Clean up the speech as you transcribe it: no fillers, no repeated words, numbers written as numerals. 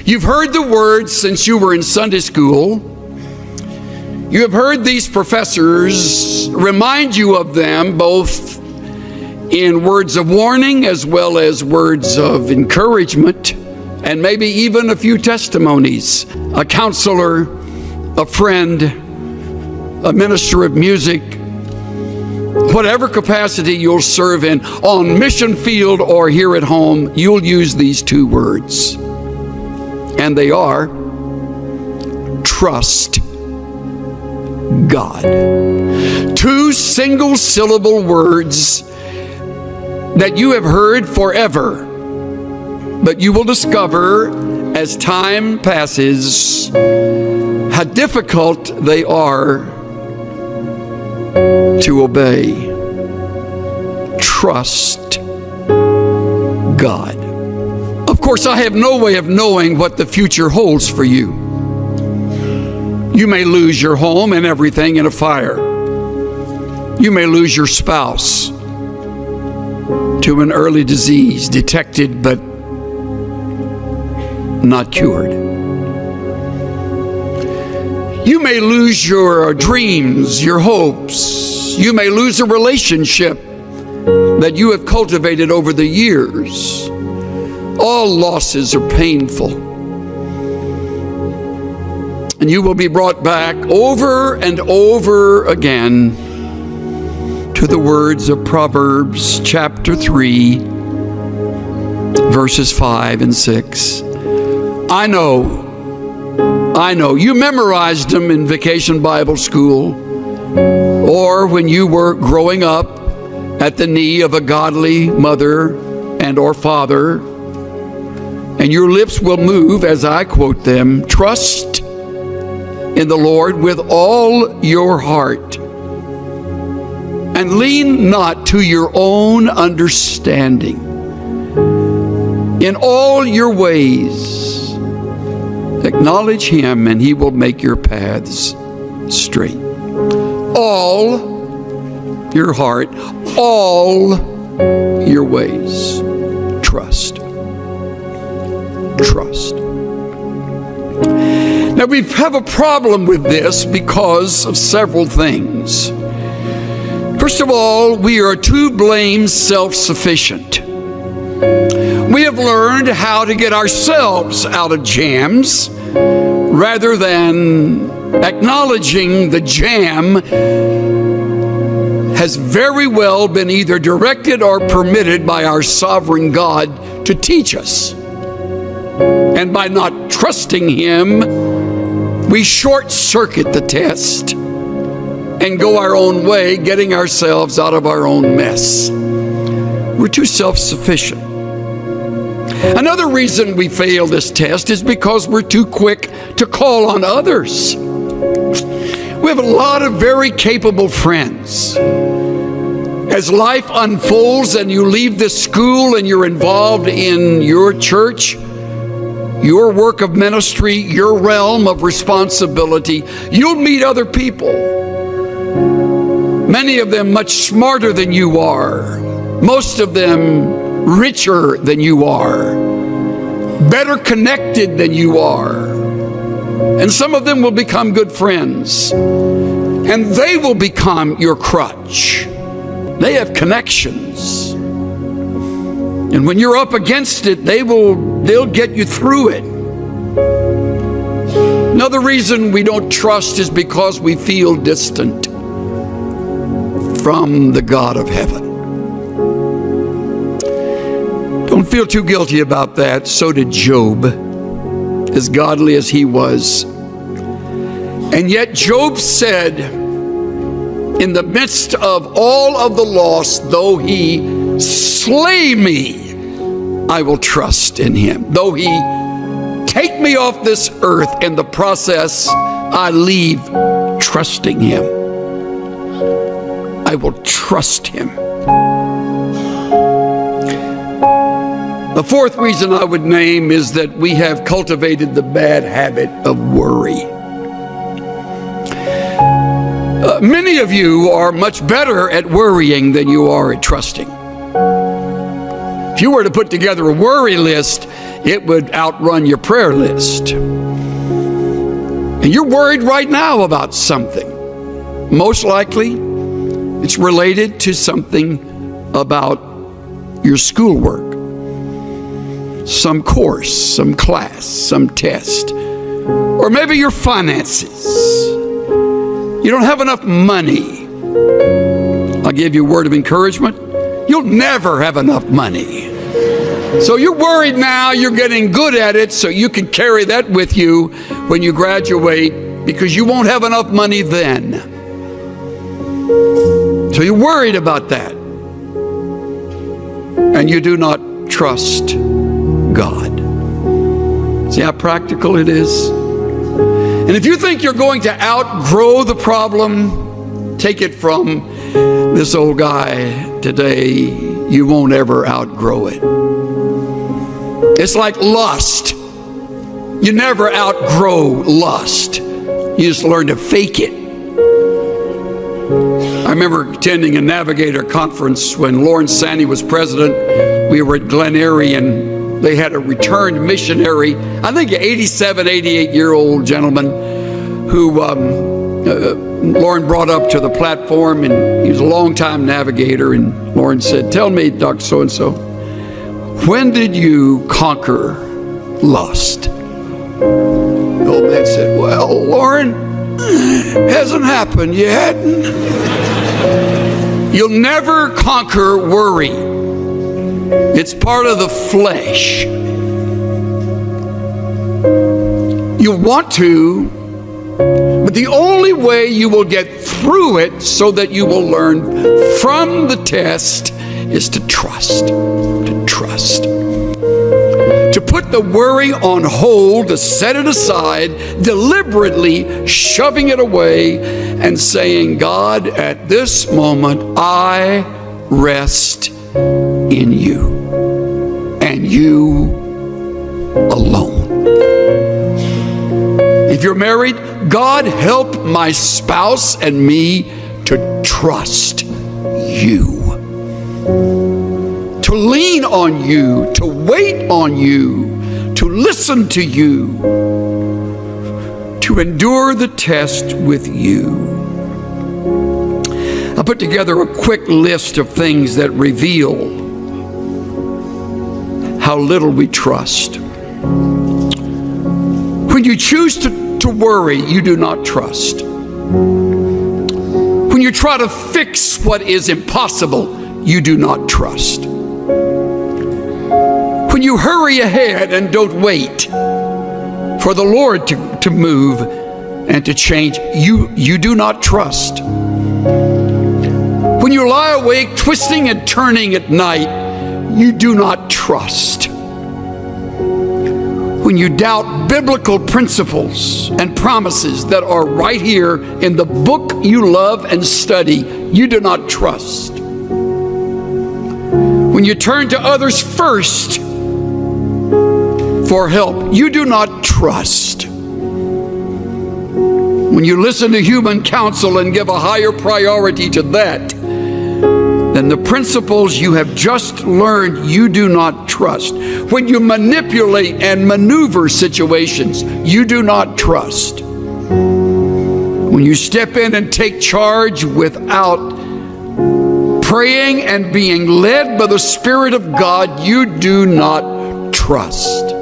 You've heard the words since you were in Sunday school. You have heard these professors remind you of them, both in words of warning as well as words of encouragement, and maybe even a few testimonies. A counselor, a friend, a minister of music, whatever capacity you'll serve in, on mission field or here at home, you'll use these two words. And they are, trust God. Two single-syllable words that you have heard forever, but you will discover as time passes how difficult they are to obey. Trust God. Of course, I have no way of knowing what the future holds for you. You may lose your home and everything in a fire. You may lose your spouse to an early disease, detected but not cured. You may lose your dreams, your hopes. You may lose a relationship that you have cultivated over the years. All losses are painful. And you will be brought back over and over again to the words of Proverbs chapter 3, verses 5 and 6. I know. You memorized them in Vacation Bible School, or when you were growing up at the knee of a godly mother and or father, and your lips will move as I quote them. Trust in the Lord with all your heart, and lean not to your own understanding. In all your ways acknowledge Him, and He will make your paths straight. All your heart, all your ways, trust. Trust. Now, we have a problem with this because of several things. First of all, we are to blame self-sufficient. We have learned how to get ourselves out of jams rather than acknowledging the jam has very well been either directed or permitted by our sovereign God to teach us. And by not trusting Him, we short-circuit the test and go our own way, getting ourselves out of our own mess. We're too self-sufficient. Another reason we fail this test is because we're too quick to call on others. We have a lot of very capable friends. As life unfolds and you leave this school and you're involved in your church, your work of ministry, your realm of responsibility, you'll meet other people. Many of them much smarter than you are. Most of them richer than you are. Better connected than you are. And some of them will become good friends. And they will become your crutch. They have connections. And when you're up against it, they'll get you through it. Another reason we don't trust is because we feel distant from the God of heaven. Don't feel too guilty about that. So did Job, as godly as he was. And yet Job said, in the midst of all of the loss, though He slay me, I will trust in Him. Though He take me off this earth, in the process, I leave trusting Him. I will trust Him. The fourth reason I would name is that we have cultivated the bad habit of worry. Many of you are much better at worrying than you are at trusting. If you were to put together a worry list, it would outrun your prayer list. And you're worried right now about something. Most likely, it's related to something about your schoolwork, some course, some class, some test, or maybe your finances. You don't have enough money. I'll give you a word of encouragement. You'll never have enough money. So you're worried now, you're getting good at it, so you can carry that with you when you graduate, because you won't have enough money then. So you're worried about that. And you do not trust God. See how practical it is? And if you think you're going to outgrow the problem, take it from this old guy today, you won't ever outgrow it. It's like lust. You never outgrow lust. You just learn to fake it. I remember attending a Navigator conference when Lawrence Sandy was president. We were at Glen Erie, and they had a returned missionary, I think an 87, 88-year-old gentleman who Lauren brought up to the platform, and he was a longtime navigator. And Lauren said, "Tell me, Dr. So-and-so, when did you conquer lust?" The old man said, "Well, Lauren, hasn't happened yet." You'll never conquer worry. It's part of the flesh. You want to, but the only way you will get through it so that you will learn from the test is to trust. To trust. To put the worry on hold, to set it aside, deliberately shoving it away and saying, "God, at this moment, I rest in you and you alone." If you're married, God, help my spouse and me to trust you, to lean on you, to wait on you, to listen to you, to endure the test with you. I put together a quick list of things that reveal how little we trust. When you choose to worry, you do not trust. When you try to fix what is impossible, you do not trust. When you hurry ahead and don't wait for the Lord to move and to change, you do not trust. When you lie awake twisting and turning at night, you do not trust. When you doubt biblical principles and promises that are right here in the book you love and study, you do not trust. When you turn to others first for help, you do not trust. When you listen to human counsel and give a higher priority to that than the principles you have just learned, you do not trust. When you manipulate and maneuver situations, you do not trust. When you step in and take charge without praying and being led by the Spirit of God, you do not trust.